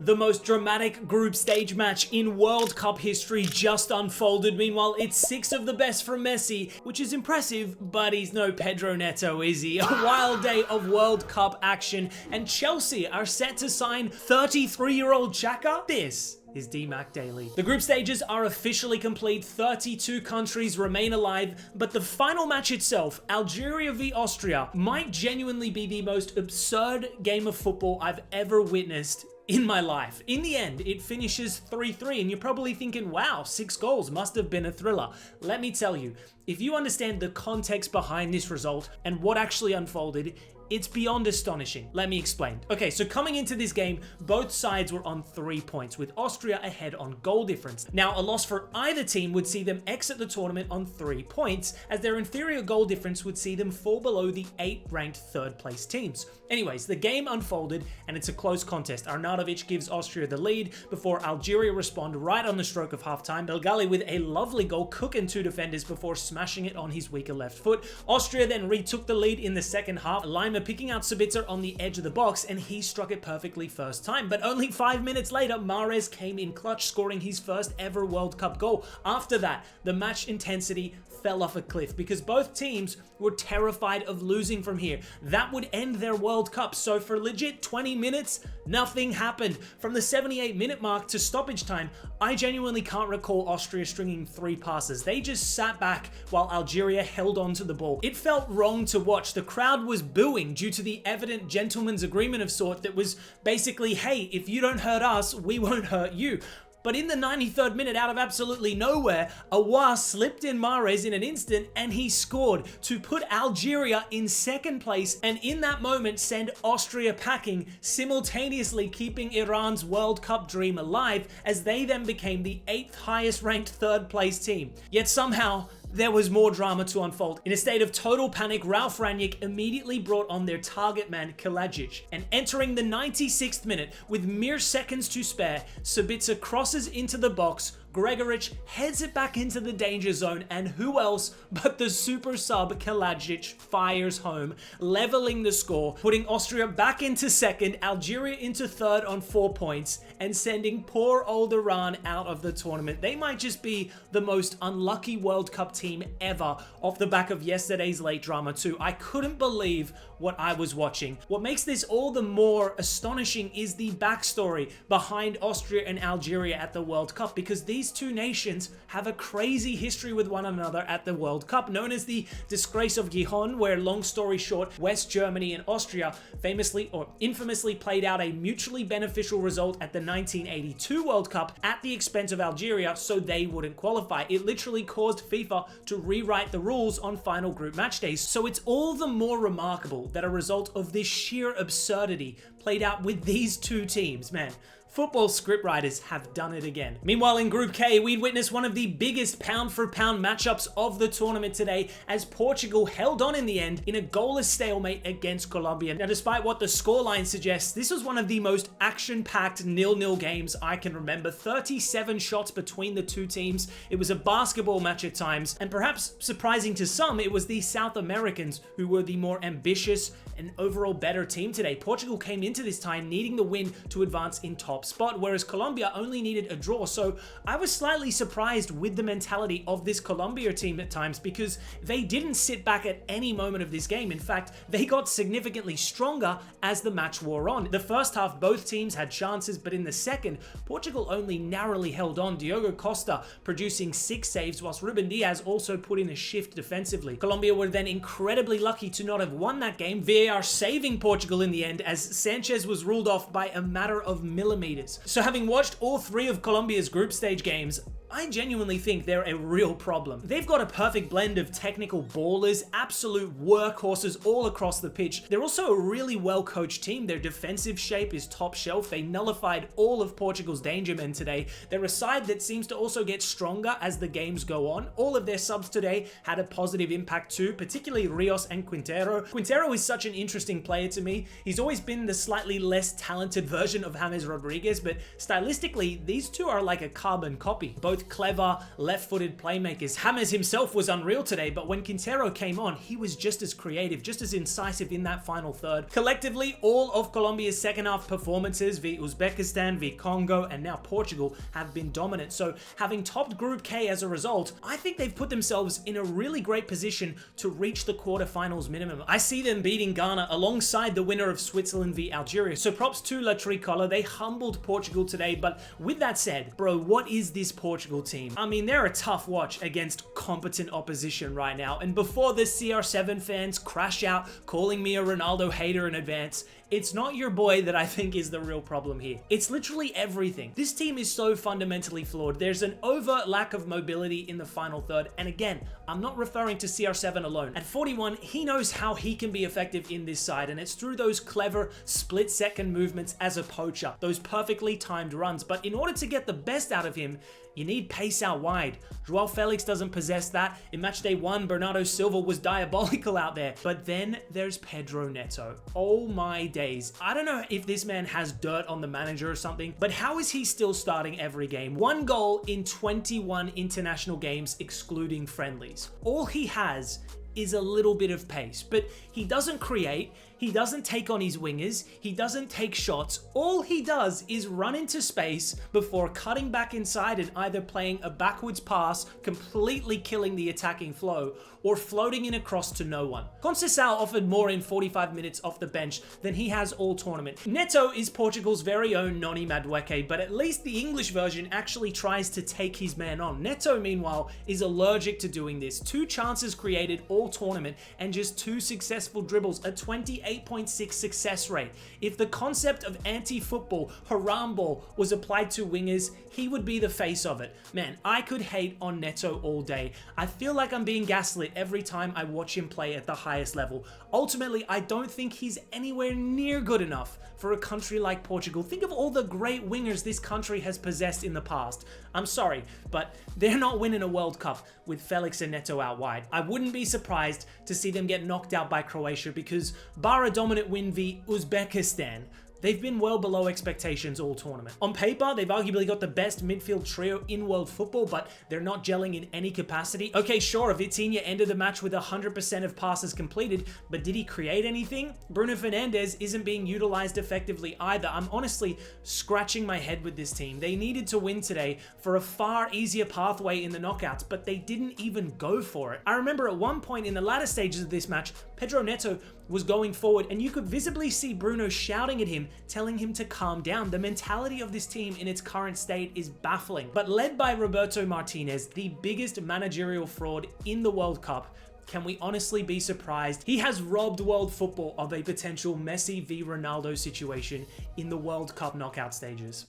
The most dramatic group stage match in World Cup history just unfolded. Meanwhile, it's 6 of the best from Messi, which is impressive, but he's no Pedro Neto, is he? A wild day of World Cup action, and Chelsea are set to sign 33-year-old Xhaka? This is DMAC Daily. The group stages are officially complete, 32 countries remain alive, but the final match itself, Algeria v Austria, might genuinely be the most absurd game of football I've ever witnessed in my life. In the end, it finishes 3-3, and you're probably thinking, wow, 6 goals must have been a thriller. Let me tell you, if you understand the context behind this result and what actually unfolded, it's beyond astonishing. Let me explain. Okay, so coming into this game, both sides were on 3 points, with Austria ahead on goal difference. Now, a loss for either team would see them exit the tournament on 3 points, as their inferior goal difference would see them fall below the 8th-ranked third-place teams. Anyways, the game unfolded, and it's a close contest. Arnautovic gives Austria the lead before Algeria respond right on the stroke of halftime. Belgali with a lovely goal, cooking 2 defenders before smashing it on his weaker left foot. Austria then retook the lead in the second half. Picking out Sabitzer on the edge of the box, and he struck it perfectly first time. But only 5 minutes later, Mahrez came in clutch, scoring his first ever World Cup goal. After that, the match intensity fell off a cliff because both teams were terrified of losing from here. That would end their World Cup. So for legit 20 minutes, nothing happened. From the 78-minute mark to stoppage time, I genuinely can't recall Austria stringing 3 passes. They just sat back while Algeria held on to the ball. It felt wrong to watch. The crowd was booing due to the evident gentleman's agreement of sort that was basically, hey, if you don't hurt us, we won't hurt you. But in the 93rd minute, out of absolutely nowhere, Aouar slipped in Mahrez in an instant, and he scored to put Algeria in 2nd place, and in that moment send Austria packing, simultaneously keeping Iran's World Cup dream alive, as they then became the 8th highest ranked 3rd place team. Yet somehow, there was more drama to unfold. In a state of total panic, Ralf Rangnick immediately brought on their target man, Kalajic. And entering the 96th minute, with mere seconds to spare, Sabitzer crosses into the box, Gregoric heads it back into the danger zone, and who else but the super sub Kalajic fires home, leveling the score, putting Austria back into 2nd, Algeria into 3rd on 4 points, and sending poor old Iran out of the tournament. They might just be the most unlucky World Cup team ever off the back of yesterday's late drama too. I couldn't believe what I was watching. What makes this all the more astonishing is the backstory behind Austria and Algeria at the World Cup, because these two nations have a crazy history with one another at the World Cup, known as the Disgrace of Gijón, where, long story short, West Germany and Austria famously or infamously played out a mutually beneficial result at the 1982 World Cup at the expense of Algeria so they wouldn't qualify. It literally caused FIFA to rewrite the rules on final group match days. So it's all the more remarkable that a result of this sheer absurdity played out with these two teams. Man, football scriptwriters have done it again. Meanwhile, in Group K, we'd witnessed one of the biggest pound-for-pound matchups of the tournament today, as Portugal held on in the end in a goalless stalemate against Colombia. Now, despite what the scoreline suggests, this was one of the most action-packed 0-0 games I can remember. 37 shots between the two teams. It was a basketball match at times, and perhaps surprising to some, it was the South Americans who were the more ambitious and overall better team today. Portugal came into this time needing the win to advance in top spot, whereas Colombia only needed a draw. So I was slightly surprised with the mentality of this Colombia team at times, because they didn't sit back at any moment of this game. In fact, they got significantly stronger as the match wore on. The first half, both teams had chances, but in the second, Portugal only narrowly held on. Diogo Costa producing 6 saves, whilst Ruben Diaz also put in a shift defensively. Colombia were then incredibly lucky to not have won that game, VAR saving Portugal in the end, as Sanchez was ruled off by a matter of millimeters. So having watched all 3 of Colombia's group stage games, I genuinely think they're a real problem. They've got a perfect blend of technical ballers, absolute workhorses all across the pitch. They're also a really well-coached team. Their defensive shape is top shelf. They nullified all of Portugal's danger men today. They're a side that seems to also get stronger as the games go on. All of their subs today had a positive impact too, particularly Rios and Quintero. Quintero is such an interesting player to me. He's always been the slightly less talented version of James Rodriguez, but stylistically, these two are like a carbon copy. Both bold, clever, left-footed playmakers. James himself was unreal today, but when Quintero came on, he was just as creative, just as incisive in that final third. Collectively, all of Colombia's second half performances via Uzbekistan, via Congo, and now Portugal have been dominant. So having topped Group K as a result, I think they've put themselves in a really great position to reach the quarterfinals minimum. I see them beating Ghana alongside the winner of Switzerland v Algeria. So props to La Tricolor. They humbled Portugal today, but with that said, bro, what is this Portugal team? I mean, they're a tough watch against competent opposition right now. And before the CR7 fans crash out calling me a Ronaldo hater in advance, it's not your boy that I think is the real problem here. It's literally everything. This team is so fundamentally flawed. There's an overt lack of mobility in the final third. And again, I'm not referring to CR7 alone. At 41, he knows how he can be effective in this side, and it's through those clever split-second movements as a poacher, those perfectly timed runs. But in order to get the best out of him, you need pace out wide. Joao Felix doesn't possess that. In match day 1, Bernardo Silva was diabolical out there. But then there's Pedro Neto. Oh my days. I don't know if this man has dirt on the manager or something, but how is he still starting every game? 1 goal in 21 international games, excluding friendlies. All he has is a little bit of pace, but he doesn't create, he doesn't take on his wingers, he doesn't take shots. All he does is run into space before cutting back inside and either playing a backwards pass, completely killing the attacking flow, or floating in across to no one. Conceição offered more in 45 minutes off the bench than he has all tournament. Neto is Portugal's very own Noni Madueke, but at least the English version actually tries to take his man on. Neto, meanwhile, is allergic to doing this. 2 chances created all tournament and just 2 successful dribbles, a 28.6 success rate. If the concept of anti-football, haram ball, was applied to wingers, he would be the face of it. Man, I could hate on Neto all day. I feel like I'm being gaslit every time I watch him play at the highest level. Ultimately, I don't think he's anywhere near good enough for a country like Portugal. Think of all the great wingers this country has possessed in the past. I'm sorry, but they're not winning a World Cup with Felix and Neto out wide. I wouldn't be surprised to see them get knocked out by Croatia because, bar a dominant win v Uzbekistan, they've been well below expectations all tournament. On paper, they've arguably got the best midfield trio in world football, but they're not gelling in any capacity. Okay, sure, Vitinha ended the match with 100% of passes completed, but did he create anything? Bruno Fernandes isn't being utilized effectively either. I'm honestly scratching my head with this team. They needed to win today for a far easier pathway in the knockouts, but they didn't even go for it. I remember at one point in the latter stages of this match, Pedro Neto was going forward and you could visibly see Bruno shouting at him, telling him to calm down. The mentality of this team in its current state is baffling. But led by Roberto Martinez, the biggest managerial fraud in the World Cup, can we honestly be surprised? He has robbed world football of a potential Messi v Ronaldo situation in the World Cup knockout stages.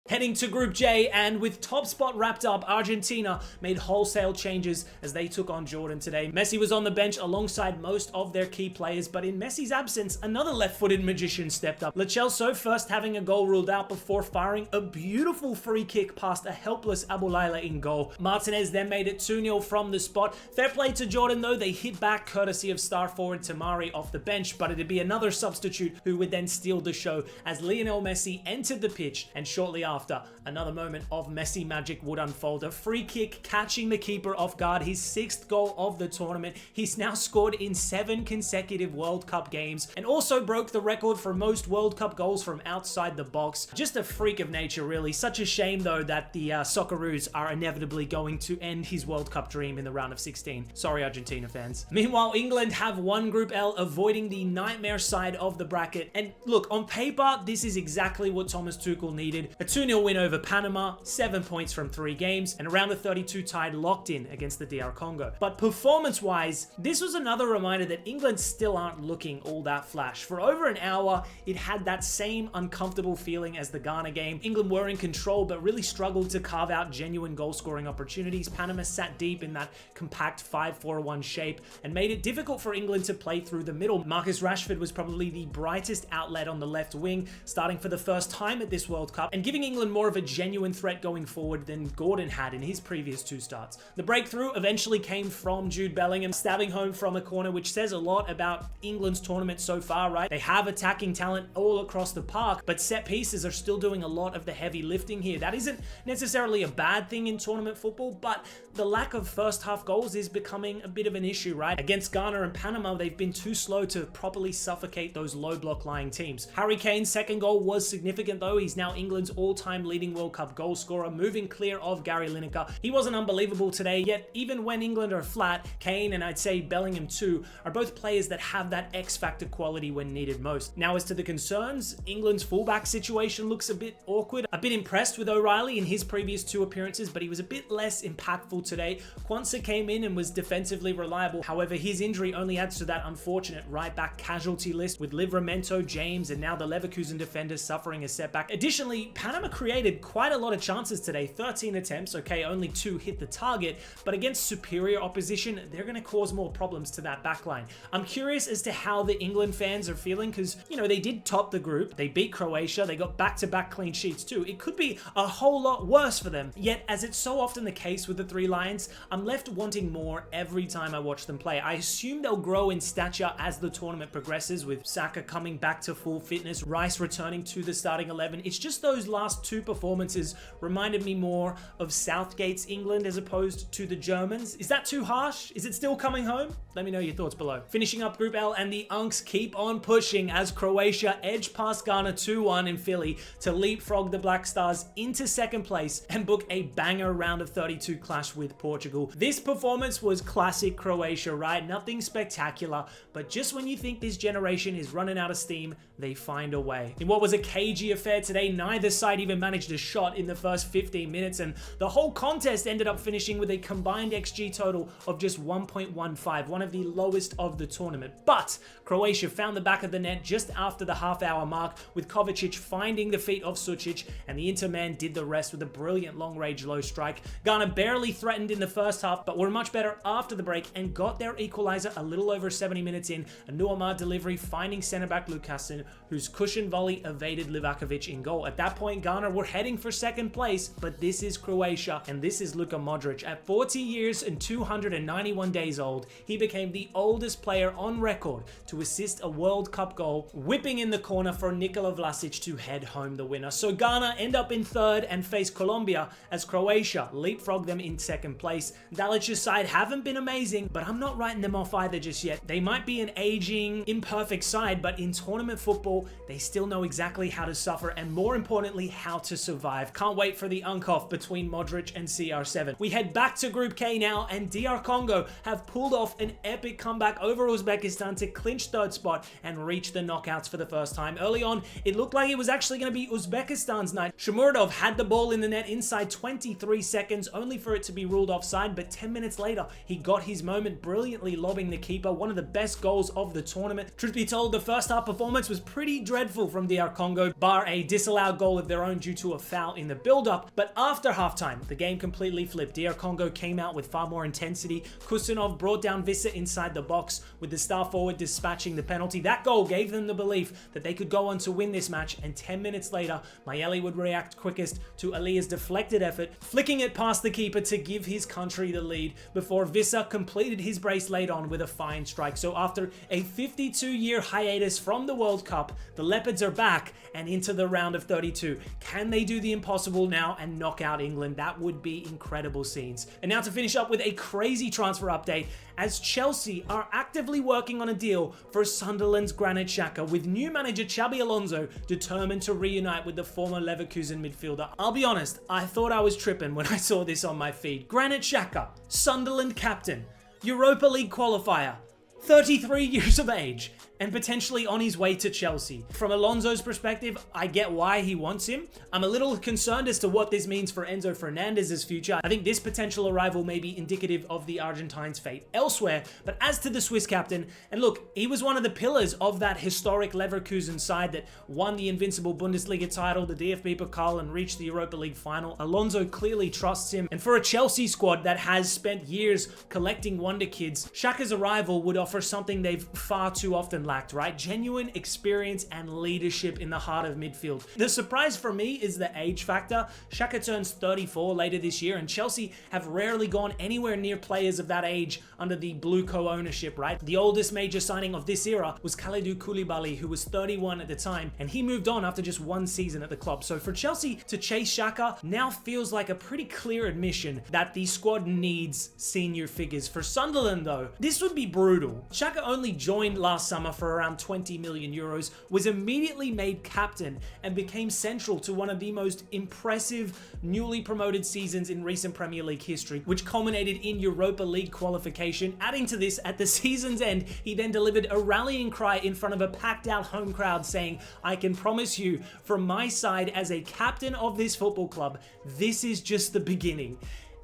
Heading to Group J, and with top spot wrapped up, Argentina made wholesale changes as they took on Jordan today. Messi was on the bench alongside most of their key players, but in Messi's absence, another left-footed magician stepped up. Lo Celso first having a goal ruled out before firing a beautiful free kick past a helpless Aboulayla in goal. Martinez then made it 2-0 from the spot. Fair play to Jordan though, they hit back courtesy of star forward Tamari off the bench, but it'd be another substitute who would then steal the show as Lionel Messi entered the pitch, and shortly after, another moment of Messi magic would unfold. A free kick catching the keeper off guard, his 6th goal of the tournament. He's now scored in 7 consecutive World Cup games and also broke the record for most World Cup goals from outside the box. Just a freak of nature, really. Such a shame though that the Socceroos are inevitably going to end his World Cup dream in the round of 16. Sorry, Argentina fans. Meanwhile, England have won Group L, avoiding the nightmare side of the bracket. And look, on paper, this is exactly what Thomas Tuchel needed. A 2-0 win over Panama, 7 points from 3 games, and around the 32 tied locked in against the DR Congo. But performance-wise, this was another reminder that England still aren't looking all that flash. For over an hour, it had that same uncomfortable feeling as the Ghana game. England were in control, but really struggled to carve out genuine goal-scoring opportunities. Panama sat deep in that compact 5-4-1 shape and made it difficult for England to play through the middle. Marcus Rashford was probably the brightest outlet on the left wing, starting for the first time at this World Cup, and giving England more of a genuine threat going forward than Gordon had in his previous 2 starts. The breakthrough eventually came from Jude Bellingham stabbing home from a corner, which says a lot about England's tournament so far, right? They have attacking talent all across the park, but set pieces are still doing a lot of the heavy lifting here. That isn't necessarily a bad thing in tournament football, but the lack of first half goals is becoming a bit of an issue, right? Against Ghana and Panama, they've been too slow to properly suffocate those low block lying teams. Harry Kane's second goal was significant though. He's now England's all-time leading World Cup goal scorer, moving clear of Gary Lineker. He wasn't unbelievable today, yet even when England are flat, Kane and I'd say Bellingham too are both players that have that X-factor quality when needed most. Now as to the concerns, England's fullback situation looks a bit awkward. I've been impressed with O'Reilly in his previous 2 appearances, but he was a bit less impactful today. Quansah came in and was defensively reliable. However, his injury only adds to that unfortunate right-back casualty list with Livramento, James, and now the Leverkusen defenders suffering a setback. Additionally, Panama created quite a lot of chances today. 13 attempts, okay, only 2 hit the target, but against superior opposition, they're going to cause more problems to that backline. I'm curious as to how the England fans are feeling because, you know, they did top the group. They beat Croatia. They got back-to-back clean sheets too. It could be a whole lot worse for them. Yet, as it's so often the case with the Three Lions, I'm left wanting more every time I watch them play. I assume they'll grow in stature as the tournament progresses, with Xhaka coming back to full fitness, Rice returning to the starting 11. It's just those last 2 performances reminded me more of Southgate's England as opposed to the Germans. Is that too harsh? Is it still coming home? Let me know your thoughts below. Finishing up Group L, and the Unks keep on pushing as Croatia edge past Ghana 2-1 in Philly to leapfrog the Black Stars into second place and book a banger round of 32 clash with Portugal. This performance was classic Croatia, right? Nothing spectacular, but just when you think this generation is running out of steam, they find a way. In what was a cagey affair today, neither side even managed a shot in the first 15 minutes, and the whole contest ended up finishing with a combined XG total of just 1.15, one of the lowest of the tournament. But Croatia found the back of the net just after the half-hour mark, with Kovacic finding the feet of Sučić, and the Inter man did the rest with a brilliant long-range low strike. Ghana barely threatened in the first half, but were much better after the break and got their equalizer a little over 70 minutes in. A Nuamar delivery finding centre-back Lukasen, whose cushion volley evaded Livakovic in goal. At that point, Ghana were heading for second place, but this is Croatia, and this is Luka Modric. At 40 years and 291 days old, he became the oldest player on record to assist a World Cup goal, whipping in the corner for Nikola Vlasic to head home the winner. So Ghana end up in third and face Colombia as Croatia leapfrog them in second place. Dalic's side haven't been amazing, but I'm not writing them off either just yet. They might be an aging, imperfect side, but in tournament football, they still know exactly how to suffer and, more importantly, how to survive. Can't wait for the unk-off between Modric and CR7. We head back to Group K now, and DR Congo have pulled off an epic comeback over Uzbekistan to clinch third spot and reach the knockouts for the first time. Early on, it looked like it was actually going to be Uzbekistan's night. Shomurodov had the ball in the net inside 23 seconds, only for it to be ruled offside, but 10 minutes later, he got his moment, brilliantly lobbing the keeper, one of the best goals of the tournament. Truth be told, the first half performance was pretty dreadful from DR Congo, bar a disallowed goal of their own due to a foul in the build-up, but after halftime, the game completely flipped. DR Congo came out with far more intensity. Kusanov brought down Vissa inside the box, with the star forward dispatching the penalty. That goal gave them the belief that they could go on to win this match, and 10 minutes later, Mayele would react quickest to Alia's deflected effort, flicking it past the keeper to give his country the lead before Vissa completed his brace late on with a fine strike. So after a 52-year hiatus from the World Cup, the Leopards are back and into the round of 32. Can they do the impossible now and knock out England? That would be incredible scenes. And now to finish up with a crazy transfer update, as Chelsea are actively working on a deal for Sunderland's Granit Xhaka, with new manager Xabi Alonso determined to reunite with the former Leverkusen midfielder. I'll be honest, I thought I was tripping when I saw this on my feed. Granit Xhaka, Sunderland captain, Europa League qualifier, 33 years of age, and potentially on his way to Chelsea. From Alonso's perspective, I get why he wants him. I'm a little concerned as to what this means for Enzo Fernandez's future. I think this potential arrival may be indicative of the Argentine's fate elsewhere. But as to the Swiss captain, and look, he was one of the pillars of that historic Leverkusen side that won the invincible Bundesliga title, the DFB Pokal, and reached the Europa League final. Alonso clearly trusts him. And for a Chelsea squad that has spent years collecting wonder kids, Xhaka's arrival would offer something they've far too often lacked, right? Genuine experience and leadership in the heart of midfield. The surprise for me is the age factor. Xhaka turns 34 later this year, and Chelsea have rarely gone anywhere near players of that age under the Blue co-ownership, right? The oldest major signing of this era was Kalidou Koulibaly, who was 31 at the time, and he moved on after just one season at the club. So for Chelsea to chase Xhaka now feels like a pretty clear admission that the squad needs senior figures. For Sunderland though, this would be brutal. Xhaka only joined last summer for around 20 million euros, was immediately made captain, and became central to one of the most impressive newly promoted seasons in recent Premier League history, which culminated in Europa League qualification. Adding to this, at the season's end, he then delivered a rallying cry in front of a packed out home crowd saying, "I can promise you, from my side as a captain of this football club, this is just the beginning."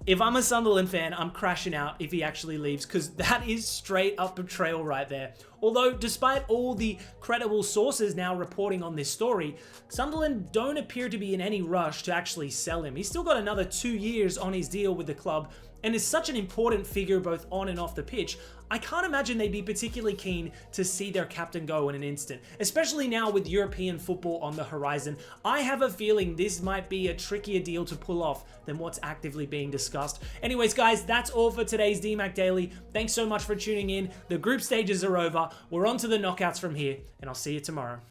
If I'm a Sunderland fan, I'm crashing out if he actually leaves, because that is straight up betrayal right there. Although, despite all the credible sources now reporting on this story, Sunderland don't appear to be in any rush to actually sell him. He's still got another 2 years on his deal with the club, and is such an important figure both on and off the pitch. I can't imagine they'd be particularly keen to see their captain go in an instant, especially now with European football on the horizon. I have a feeling this might be a trickier deal to pull off than what's actively being discussed. Anyways, guys, that's all for today's DMAC Daily. Thanks so much for tuning in. The group stages are over. We're on to the knockouts from here, and I'll see you tomorrow.